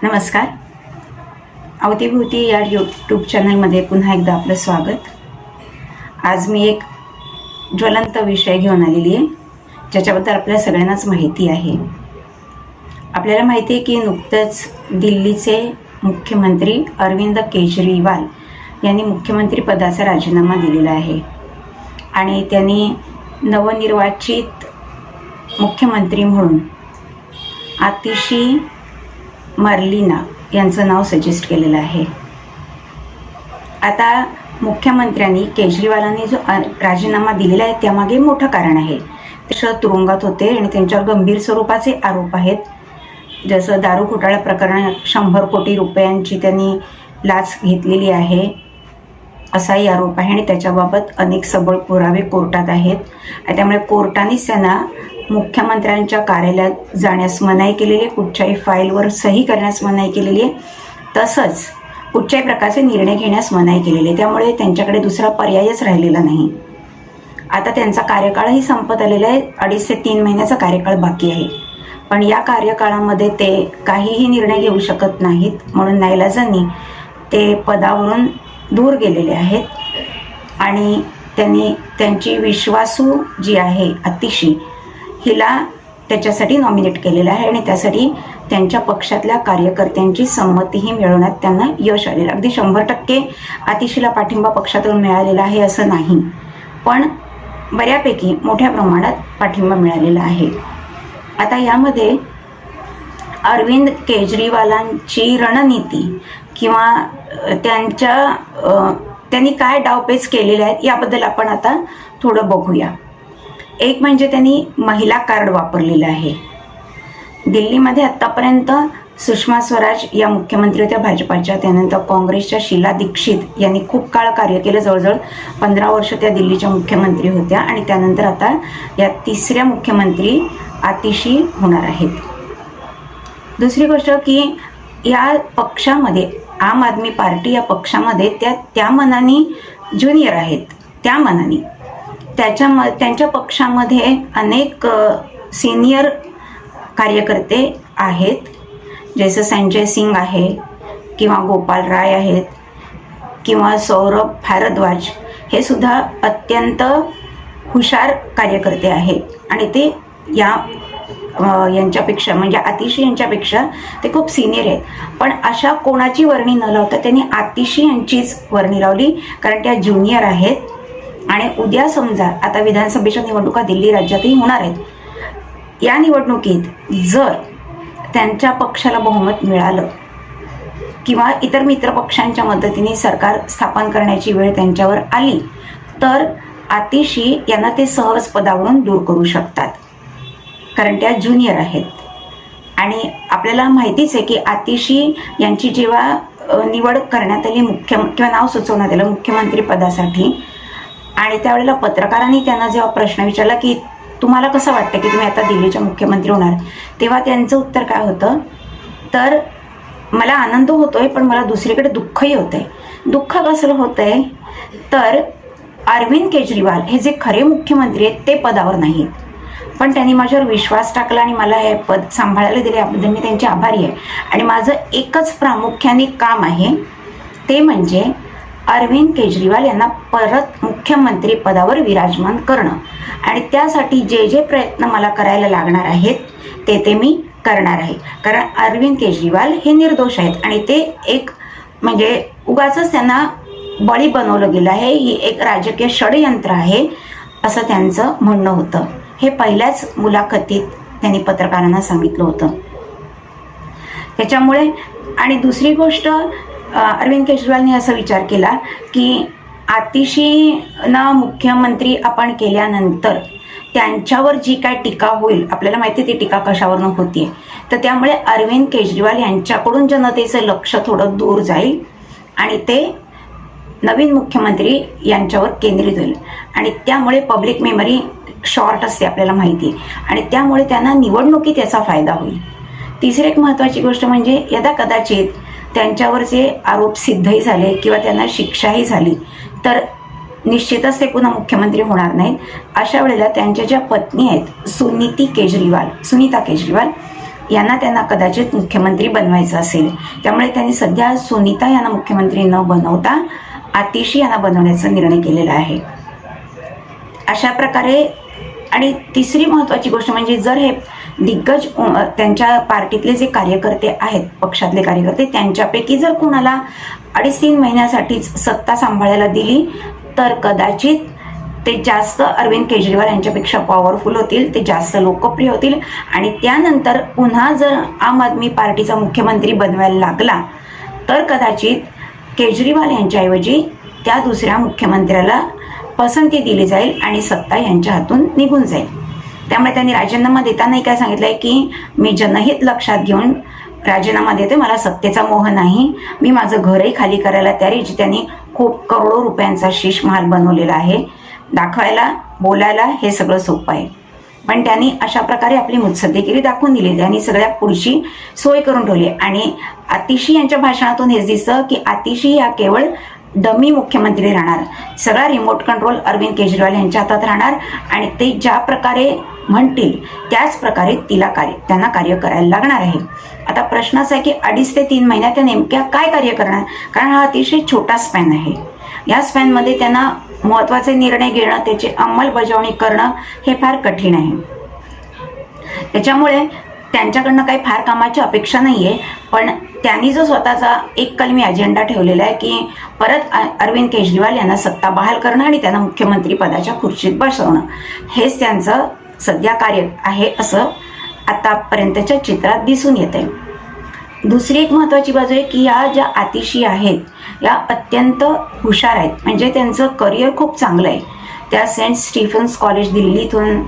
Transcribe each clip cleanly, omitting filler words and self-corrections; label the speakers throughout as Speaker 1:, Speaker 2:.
Speaker 1: नमस्कार. अवतीभोवती या यूट्यूब चॅनलमध्ये पुन्हा एकदा आपलं स्वागत. आज मी एक ज्वलंत विषय घेऊन आलेली आहे, ज्याच्याबद्दल आपल्या सगळ्यांनाच माहिती आहे. आपल्याला माहिती आहे की नुकतंच दिल्लीचे मुख्यमंत्री अरविंद केजरीवाल यांनी मुख्यमंत्री पदाचा राजीनामा दिलेला आहे आणि त्यांनी नवनिर्वाचित मुख्यमंत्री म्हणून आतिशी मर्लिना यांचं नाव सजेस्ट केलेलं आहे. आता मुख्यमंत्र्यांनी केजरीवालांनी जो राजीनामा दिलेला आहे त्यामागे मोठं कारण आहे. ते तुरुंगात होते आणि त्यांच्यावर गंभीर स्वरूपाचे आरोप आहेत. जसं दारू घोटाळा प्रकरणात 100 कोटी रुपयांची त्यांनी लाच घेतलेली आहे असाही आरोप आहे आणि त्याच्याबाबत अनेक सबळ पुरावे कोर्टात आहेत. त्यामुळे कोर्टानेच त्यांना मुख्यमंत्र्यांच्या कार्यालयात जाण्यास मनाई केलेली आहे, कुठच्याही फाईलवर सही करण्यास मनाई केलेली आहे, तसंच कुठच्याही प्रकारचे निर्णय घेण्यास मनाई केलेली आहे. त्यामुळे त्यांच्याकडे दुसरा पर्यायच राहिलेला नाही. आता त्यांचा कार्यकाळही संपत आलेला आहे. 2.5 ते 3 महिन्याचा कार्यकाळ बाकी आहे. पण या कार्यकाळामध्ये ते काहीही निर्णय घेऊ शकत नाहीत, म्हणून नाईलाजांनी ते पदावरून दूर गेलेले आहेत आणि त्यांनी त्यांची विश्वासू जी आहे आतिशी हिला त्याच्यासाठी नॉमिनेट केलेलं आहे आणि त्यासाठी त्यांच्या पक्षातल्या कार्यकर्त्यांची संमतीही मिळवण्यात त्यांना यश आलेलं. अगदी 100% आतिशीला पाठिंबा पक्षातून मिळालेला आहे असं नाही, पण बऱ्यापैकी मोठ्या प्रमाणात पाठिंबा मिळालेला आहे. आता यामध्ये अरविंद केजरीवालांची रणनीती किंवा त्यांनी काय डावपेच केलेले आहेत याबद्दल आपण आता थोडं बघूया. एक म्हणजे त्यांनी महिला कार्ड वापरलेलं आहे. दिल्लीमध्ये आत्तापर्यंत सुषमा स्वराज या मुख्यमंत्री होत्या भाजपाच्या, त्यानंतर काँग्रेसच्या शीला दीक्षित यांनी खूप काळ कार्य केलं, जवळजवळ 15 वर्ष त्या दिल्लीच्या मुख्यमंत्री होत्या आणि त्यानंतर आता या तिसऱ्या मुख्यमंत्री आतिशी होणार आहेत. दुसरी गोष्ट की या पक्षामध्ये आम आदमी पार्टी या पक्षामध्ये त्या मनाने ज्युनियर आहेत. त्या मनाने त्यांच्या पक्षामध्ये अनेक सिनियर कार्यकर्ते आहेत, जसं संजय सिंग आहे किंवा गोपाल राय आहेत किंवा सौरभ भारद्वाज, हे सुद्धा अत्यंत हुशार कार्यकर्ते आहेत आणि ते यांच्यापेक्षा म्हणजे आतिशी यांच्यापेक्षा ते खूप सिनियर आहेत. पण अशा कोणाची वर्णी न लावता त्यांनी आतिशी यांचीच वर्णी लावली, कारण त्या ज्युनियर आहेत. आणि उद्या समजा आता विधानसभेच्या निवडणुका दिल्ली राज्यातही होणार आहेत. या निवडणुकीत जर त्यांच्या पक्षाला बहुमत मिळालं किंवा इतर मित्र पक्षांच्या मदतीने सरकार स्थापन करण्याची वेळ त्यांच्यावर आली तर आतिशी यांना ते सहज पदावरून दूर करू शकतात, कारण त्या ज्युनियर आहेत. आणि आपल्याला माहितीच आहे की आतिशी यांची जेव्हा निवड करण्यात आली किंवा नाव सुचवण्यात आलं मुख्यमंत्री पदासाठी, आणि त्यावेळेला पत्रकारांनी त्यांना जेव्हा प्रश्न विचारला की तुम्हाला कसं वाटतं की तुम्ही आता दिल्लीच्या मुख्यमंत्री होणार, तेव्हा त्यांचं उत्तर काय होतं, तर मला आनंद होतोय पण मला दुसरीकडे दुःखही होतंय. दुःख कसं होतंय तर अरविंद केजरीवाल हे जे खरे मुख्यमंत्री आहेत ते पदावर नाहीत, पण त्यांनी माझ्यावर विश्वास टाकला आणि मला हे पद सांभाळायला दिले, याबद्दल मी त्यांची आभारी आहे. आणि माझं एकच प्रामुख्याने काम आहे, ते म्हणजे अरविंद केजरीवाल यांना परत मुख्यमंत्री पदावर विराजमान करणं. आणि त्यासाठी जे जे प्रयत्न मला करायला लागणार आहेत ते मी करणार आहे, कारण अरविंद केजरीवाल हे निर्दोष आहेत आणि ते एक म्हणजे उगाचच त्यांना बळी बनवलं गेलं आहे, ही एक राजकीय षडयंत्र आहे असं त्यांचं म्हणणं होतं. हे पहिल्याच मुलाखतीत त्यांनी पत्रकारांना सांगितलं होतं. त्याच्यामुळे आणि दुसरी गोष्ट, अरविंद केजरीवालने असा विचार केला की आतिशींना मुख्यमंत्री आपण केल्यानंतर त्यांच्यावर जी काय टीका होईल, आपल्याला माहिती ती टीका कशावरनं होतीये, तर त्यामुळे अरविंद केजरीवाल यांच्याकडून जनतेचं लक्ष थोडं दूर जाईल आणि ते नवीन मुख्यमंत्री यांच्यावर केंद्रित होईल आणि त्यामुळे पब्लिक मेमरी शॉर्ट असते आपल्याला माहिती आहे आणि त्यामुळे त्यांना निवडणुकीत याचा फायदा होईल. तिसरी एक महत्त्वाची गोष्ट म्हणजे यदा कदाचित त्यांच्यावरचे आरोप सिद्धही झाले किंवा त्यांना शिक्षाही झाली तर निश्चितच ते पुन्हा मुख्यमंत्री होणार नाहीत. अशा वेळेला त्यांच्या ज्या पत्नी आहेत सुनीता केजरीवाल यांना त्यांना कदाचित मुख्यमंत्री बनवायचं असेल. त्यामुळे त्यांनी सध्या सुनीता यांना मुख्यमंत्री न बनवता आतिशी यांना बनवण्याचा निर्णय केलेला आहे. अशा प्रकारे आणि तिसरी महत्त्वाची गोष्ट म्हणजे जर हे दिग्गज त्यांच्या पार्टीतले जे कार्यकर्ते आहेत, पक्षातले कार्यकर्ते, त्यांच्यापैकी जर कोणाला 2.5-3 महिन्यासाठीच सत्ता सांभाळायला दिली तर कदाचित ते जास्त अरविंद केजरीवाल यांच्यापेक्षा पॉवरफुल होतील, ते जास्त लोकप्रिय होतील आणि त्यानंतर पुन्हा जर आम आदमी पार्टीचा मुख्यमंत्री बनवायला लागला तर कदाचित केजरीवाल यांच्याऐवजी त्या दुसऱ्या मुख्यमंत्र्याला पसंती दिली जाईल आणि सत्ता यांच्या हातून निघून जाईल. त्यामुळे त्यांनी राजीनामा देतानाही काय सांगितलंय की मी जनहित लक्षात घेऊन राजीनामा देते, मला सत्तेचा मोह नाही, मी माझं घरही खाली करायला तयार आहे. त्यांनी खूप करोडो रुपयांचा शीश महाल बनवलेला आहे. दाखवायला बोलायला हे सगळं सोपं आहे, पण त्यांनी अशा प्रकारे आपली मुत्सद्देगिरी दाखवून दिली. त्यांनी सगळ्या पुढची सोय करून ठेवली आणि आतिशी यांच्या भाषणातून हेच दिसतं की आतिशी या केवळ डमी मुख्यमंत्री राहणार, सगळा रिमोट कंट्रोल अरविंद केजरीवाल यांच्या हातात राहणार आणि ते ज्या प्रकारे म्हणतील त्याच प्रकारे त्यांना कार्य करायला लागणार आहे. आता प्रश्न असा आहे की 2.5 ते 3 महिन्यात त्या नेमक्या काय कार्य करणार, कारण हा अतिशय छोटा स्पॅन आहे. या स्पॅनमध्ये त्यांना महत्त्वाचे निर्णय घेणं, त्याची अंमलबजावणी करणं हे फार कठीण आहे. त्याच्यामुळे त्यांच्याकडनं काही फार कामाची अपेक्षा नाही आहे, पण त्यांनी जो स्वतःचा एक कलमी अजेंडा ठेवलेला आहे की परत अरविंद केजरीवाल यांना सत्ता बहाल करणं आणि त्यांना मुख्यमंत्री पदाच्या खुर्चीत बसवणं, हेच त्यांचं सध्या कार्य आहे असं आतापर्यंतच्या चित्रात दिसून येते. दुसरी एक महत्त्वाची बाजू आहे की या ज्या आतिशी आहेत या अत्यंत हुशार आहेत, म्हणजे त्यांचं करिअर खूप चांगलं आहे. त्या सेंट स्टीफन्स कॉलेज दिल्लीतून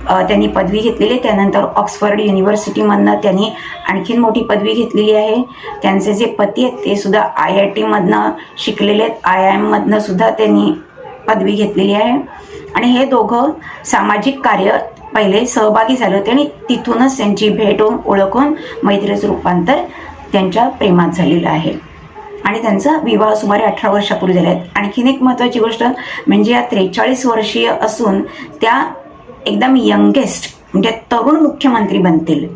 Speaker 1: त्यांनी पदवी घेतलेली, त्यानंतर ऑक्सफर्ड युनिव्हर्सिटीमधनं त्यांनी आणखीन मोठी पदवी घेतलेली आहे. त्यांचे जे पती आहेत ते सुद्धा IIT मधनं शिकलेले आहेत, IIM मधनं सुद्धा त्यांनी पदवी घेतलेली आहे आणि हे दोघं सामाजिक कार्य पहिले सहभागी झाले होते आणि तिथूनच त्यांची भेट होऊन ओळखून मैत्रीचं रूपांतर त्यांच्या प्रेमात झालेलं आहे आणि त्यांचा विवाह सुमारे 18 वर्षापूर्वी झाला आहे. आणखीन एक महत्त्वाची गोष्ट म्हणजे या 43 वर्षीय असून त्या एकदम यंगेस्ट म्हणजे तरुण मुख्यमंत्री बनतील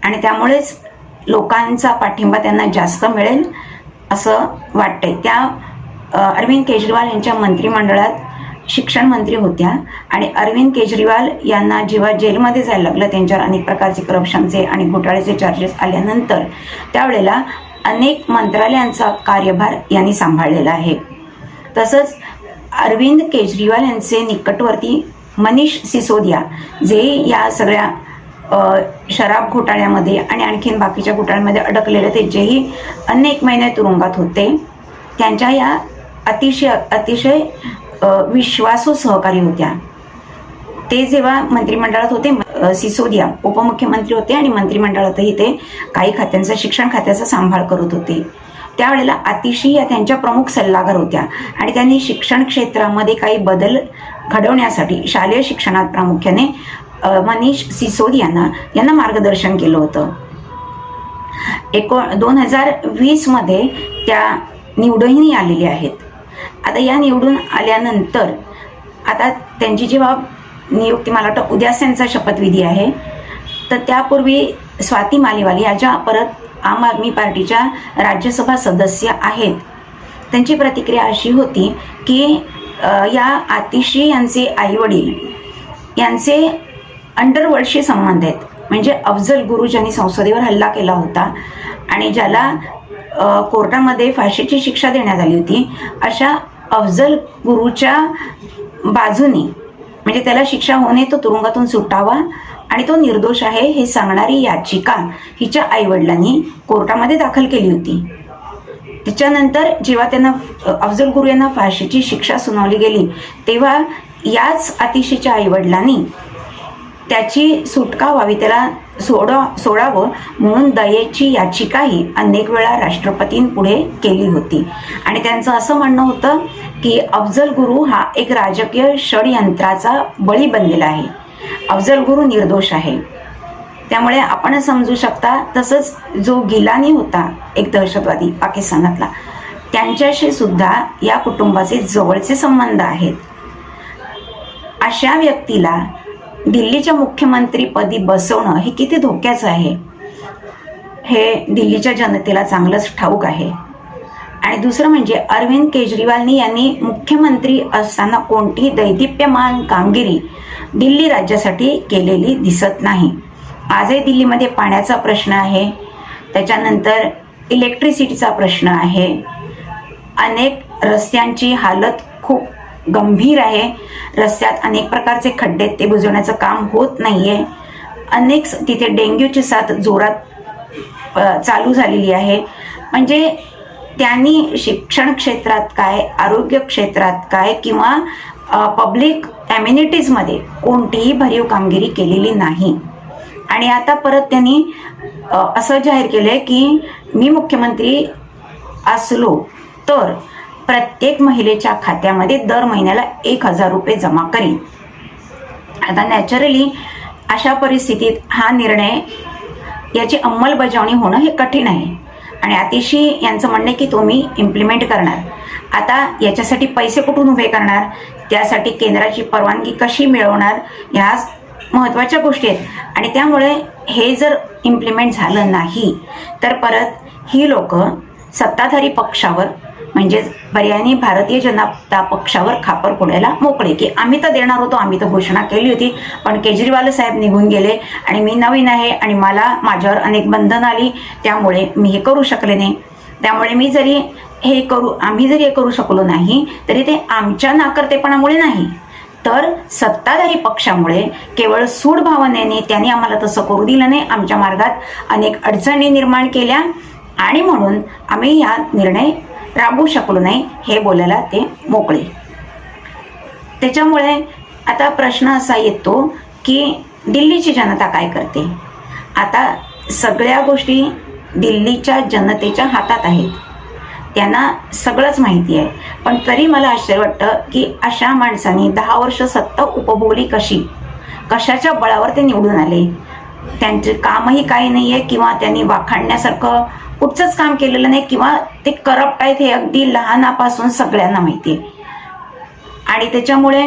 Speaker 1: आणि त्यामुळेच लोकांचा पाठिंबा त्यांना जास्त मिळेल असं वाटतंय. त्या अरविंद केजरीवाल यांच्या मंत्रिमंडळात शिक्षण मंत्री होत्या आणि अरविंद केजरीवाल यांना जेव्हा जेलमध्ये जायला लागलं, त्यांच्यावर अनेक प्रकारचे करप्शनचे आणि घोटाळ्याचे चार्जेस आल्यानंतर त्यावेळेला अनेक मंत्रालयांचा कार्यभार यांनी सांभाळलेला आहे. तसंच अरविंद केजरीवाल यांचे निकटवर्ती मनीष सिसोदिया जे या सगळ्या शराब घोटाळ्यामध्ये आणि आणखीन बाकीच्या घोटाळ्यामध्ये अडकलेले ते जेही अनेक महिने तुरुंगात होते, त्यांच्या या अतिशय विश्वासू सहकारी होत्या. ते जेव्हा मंत्रिमंडळात होते, सिसोदिया उपमुख्यमंत्री होते आणि मंत्रिमंडळातही ते काही खात्यांचा शिक्षण खात्याचा सांभाळ करत होते. त्यावेळेला आतिशी या त्यांच्या प्रमुख सल्लागार होत्या आणि त्यांनी शिक्षण क्षेत्रामध्ये काही बदल घडवण्यासाठी शालेय शिक्षणात प्रामुख्याने मनीष सिसोदिया यांना मार्गदर्शन केलं होतं. 2020 मध्ये त्या निवडूनही आलेल्या आहेत. आता या निवडून आल्यानंतर आता त्यांची जेव्हा नियुक्ती, मला वाटतं उद्याच त्यांचा शपथविधी आहे, तर त्यापूर्वी स्वाती मालीवाल या ज्या परत आम आदमी पार्टीच्या राज्यसभा सदस्य आहेत, त्यांची प्रतिक्रिया अशी होती की या आतिशी यांचे आईवडील यांचे अंडरवर्ल्डशी संबंध आहेत. म्हणजे अफजल गुरु ज्यांनी संसदेवर हल्ला केला होता आणि ज्याला कोर्टामध्ये फाशीची शिक्षा देण्यात आली होती, अशा अफजल गुरुच्या बाजूने म्हणजे त्याला शिक्षा होणे, तो तुरुंगातून सुटावा आणि तो निर्दोष आहे हे सांगणारी याचिका हिच्या आईवडिलांनी कोर्टामध्ये दाखल केली होती. त्याच्यानंतर जेव्हा त्यांना अफजल गुरु यांना फाशीची शिक्षा सुनावली गेली तेव्हा याच आतिशीच्या आईवडिलांनी त्याची सुटका व्हावी, त्याला सोडावं म्हणून दयेची याचिकाही अनेक वेळा राष्ट्रपतींपुढे केली होती आणि त्यांचं असं म्हणणं होतं की अफजल गुरु हा एक राजकीय षडयंत्राचा बळी बनलेला आहे, अफजल गुरु निर्दोष आहे. त्यामुळे आपण समजू शकता. तसंच जो गिलानी होता एक दहशतवादी पाकिस्तानातला, त्यांच्याशी सुद्धा या कुटुंबाचे जवळचे संबंध आहेत. अशा व्यक्तीला दिल्लीच्या मुख्यमंत्रीपदी बसवणं हे किती धोक्याचं आहे. हे दिल्लीच्या जनतेला चांगलंच ठाऊक आहे. आणि दुसरं म्हणजे अरविंद केजरीवाल यांनी मुख्यमंत्री असताना कोणतीही दैदिप्यमान कामगिरी दिल्ली राज्यासाठी केलेली दिसत नाही. आजही दिल्लीमध्ये पाण्याचा प्रश्न आहे, त्याच्यानंतर इलेक्ट्रिसिटीचा प्रश्न आहे, अनेक रस्त्यांची हालत खूप गंभीर आहे, रस्त्यात अनेक प्रकारचे खड्डे ते बुजवण्याचं काम होत नाहीये, अनेक तिथे डेंग्यूची साथ जोरात चालू झालेली आहे. म्हणजे त्यांनी शिक्षण क्षेत्रात काय, आरोग्य क्षेत्रात काय किंवा पब्लिक ॲम्युनिटीजमध्ये कोणतीही भरीव कामगिरी केलेली नाही. आणि आता परत त्यांनी असं जाहीर केलंय की मी मुख्यमंत्री असलो तर प्रत्येक महिलेच्या खात्यामध्ये दर महिन्याला 1,000 रुपये जमा करीन. आता नॅचरली अशा परिस्थितीत हा निर्णय याची अंमलबजावणी होणं हे कठीण आहे. आणि आतिशी यांचं म्हणणं आहे की तुम्ही इम्प्लिमेंट करणार. आता याच्यासाठी पैसे कुठून उभे करणार, त्यासाठी केंद्राची परवानगी कशी मिळवणार, ह्या महत्त्वाच्या गोष्टी आहेत. आणि त्यामुळे हे जर इम्प्लिमेंट झालं नाही तर परत ही लोक सत्ताधारी पक्षावर म्हणजेच पर्यायाने भारतीय जनता पक्षावर खापर फोडायला मोकळे की आम्ही तर देणार होतो, आम्ही तर घोषणा केली होती, पण केजरीवाल साहेब निघून गेले आणि मी नवीन आहे आणि माझ्यावर अनेक बंधन आली, त्यामुळे मी हे करू शकले नाही. त्यामुळे आम्ही जरी हे करू शकलो नाही तरी ते आमच्या नाकर्तेपणामुळे नाही, तर सत्ताधारी पक्षामुळे केवळ सूड भावनेने त्यांनी आम्हाला तसं करू दिलं नाही, आमच्या मार्गात अनेक अडचणी निर्माण केल्या आणि म्हणून आम्ही हा निर्णय राबवू शकलो नाही, हे बोलायला ते मोकळे. त्याच्यामुळे आता प्रश्न असा येतो की दिल्लीची जनता काय करते. आता सगळ्या गोष्टी दिल्लीच्या जनतेच्या हातात आहेत, त्यांना सगळंच माहिती आहे. पण तरी मला आश्चर्य वाटतं की अशा माणसांनी 10 वर्ष सत्ता उपभोगली कशाच्या बळावर ते निवडून आले. त्यांचे कामही काही नाही आहे किंवा त्यांनी वाखाणण्यासारखं कुठचंच काम केलेलं नाही किंवा ते करप्ट आहेत हे अगदी लहानापासून सगळ्यांना माहिती आहे. आणि त्याच्यामुळे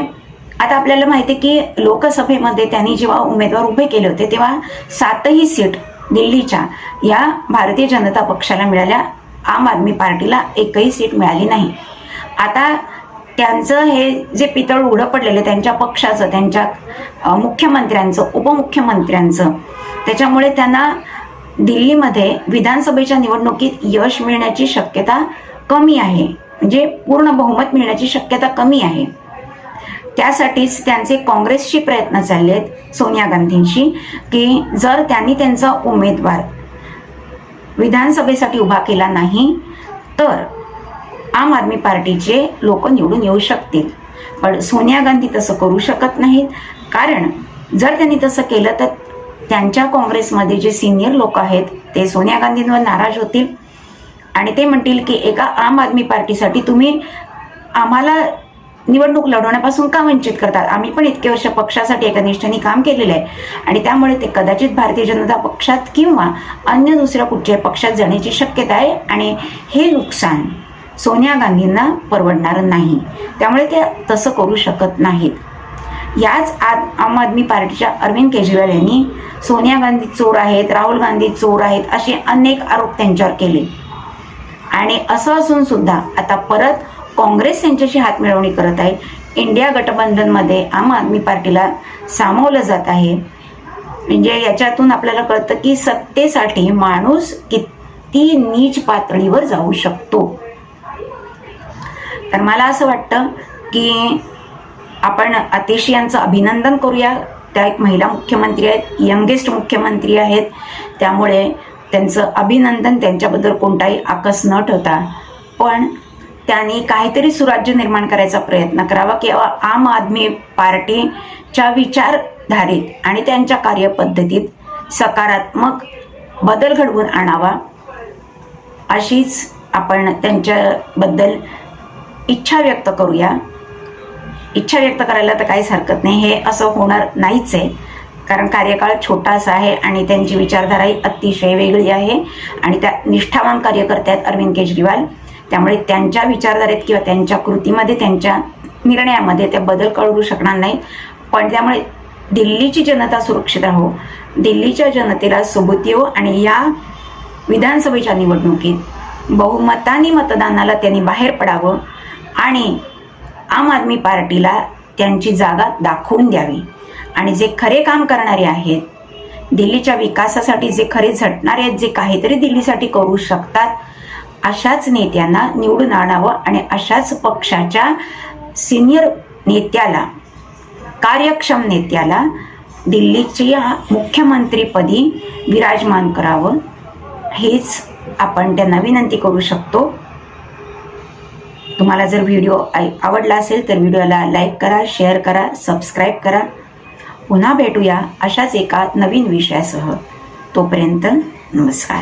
Speaker 1: आता आपल्याला माहिती आहे की लोकसभेमध्ये त्यांनी जेव्हा उमेदवार उभे केले होते तेव्हा 7ही सीट दिल्लीच्या या भारतीय जनता पक्षाला मिळाल्या, आम आदमी पार्टीला एकही सीट मिळाली नाही. आता त्यांचं हे जे पितळ उघडं पडलेलं त्यांच्या पक्षाचं, त्यांच्या मुख्यमंत्र्यांचं, उपमुख्यमंत्र्यांचं, त्याच्यामुळे त्यांना दिल्लीमध्ये विधानसभेच्या निवडणुकीत यश मिळण्याची शक्यता कमी आहे, म्हणजे पूर्ण बहुमत मिळण्याची शक्यता कमी आहे. त्यासाठीच त्यांचे काँग्रेसशी प्रयत्न चालले आहेत सोनिया गांधींशी की जर त्यांनी त्यांचा उमेदवार विधानसभेसाठी उभा केला नाही तर आम आदमी पार्टीचे लोक निवडून येऊ शकतील. पण सोनिया गांधी तसं करू शकत नाहीत, कारण जर त्यांनी तसं केलं तर त्यांच्या काँग्रेसमध्ये जे सिनियर लोक आहेत ते सोनिया गांधींवर नाराज होतील आणि ते म्हणतील की एका आम आदमी पार्टीसाठी तुम्ही आम्हाला निवडणूक लढवण्यापासून का वंचित करतात. आम्ही पण इतके वर्ष पक्षासाठी एका निष्ठेने काम केलेलं आहे आणि त्यामुळे ते कदाचित भारतीय जनता पक्षात किंवा अन्य दुसऱ्या कुठच्याही पक्षात जाण्याची शक्यता आहे आणि हे नुकसान सोनिया गांधींना परवडणार नाही, त्यामुळे ते तसं करू शकत नाहीत. याच आम आदमी पार्टीच्या अरविंद केजरीवाल यांनी सोनिया गांधी चोर आहेत, राहुल गांधी चोर आहेत असे अनेक आरोप त्यांच्यावर केले. आणि असं असून सुद्धा आता परत काँग्रेस त्यांच्याशी हातमिळवणी करत आहे. इंडिया गठबंधनमध्ये आम आदमी पार्टीला सामावलं जात आहे. म्हणजे याच्यातून आपल्याला कळतं की सत्तेसाठी माणूस किती नीच पातळीवर जाऊ शकतो. तर मला असं वाटतं की आपण आतिशी यांचं अभिनंदन करूया. त्या एक महिला मुख्यमंत्री आहेत, यंगेस्ट मुख्यमंत्री आहेत, त्यामुळे त्यांचं अभिनंदन, त्यांच्याबद्दल कोणताही आकस न ठेवता. पण त्यांनी काहीतरी सुराज्य निर्माण करायचा प्रयत्न करावा किंवा आम आदमी पार्टीच्या विचारधारेत आणि त्यांच्या कार्यपद्धतीत सकारात्मक बदल घडवून आणावा, अशीच आपण त्यांच्याबद्दल इच्छा व्यक्त करूया. इच्छा व्यक्त करायला तर काहीच हरकत नाही, हे असं होणार नाहीच आहे, कारण कार्यकाळ छोटासा आहे आणि त्यांची विचारधाराही अतिशय वेगळी आहे आणि त्या निष्ठावान कार्यकर्ते आहेत अरविंद केजरीवाल. त्यामुळे त्यांच्या विचारधारेत किंवा त्यांच्या कृतीमध्ये, त्यांच्या निर्णयामध्ये ते बदल करू शकणार नाही. पण त्यामुळे दिल्लीची जनता सुरक्षित राहो, दिल्लीच्या जनतेला सोबत येऊ आणि या विधानसभेच्या निवडणुकीत बहुमताने मतदानाला त्यांनी बाहेर पडावं आणि आम आदमी पार्टीला त्यांची जागा दाखवून द्यावी आणि जे खरे काम करणारे आहेत, दिल्लीच्या विकासासाठी जे खरे झटणारे आहेत, जे काहीतरी दिल्लीसाठी करू शकतात, अशाच नेत्यांना निवडून आणावं आणि अशाच पक्षाच्या सिनियर नेत्याला, कार्यक्षम नेत्याला दिल्लीच्या मुख्यमंत्रीपदी विराजमान करावं, हेच आपण त्यांना विनंती करू शकतो. तुम्हाला जर व्हिडिओ आवडला असेल तर व्हिडिओला लाईक करा, शेअर करा, सबस्क्राईब करा. पुन्हा भेटूया अशाच एका नवीन विषयासह. तोपर्यंत नमस्कार.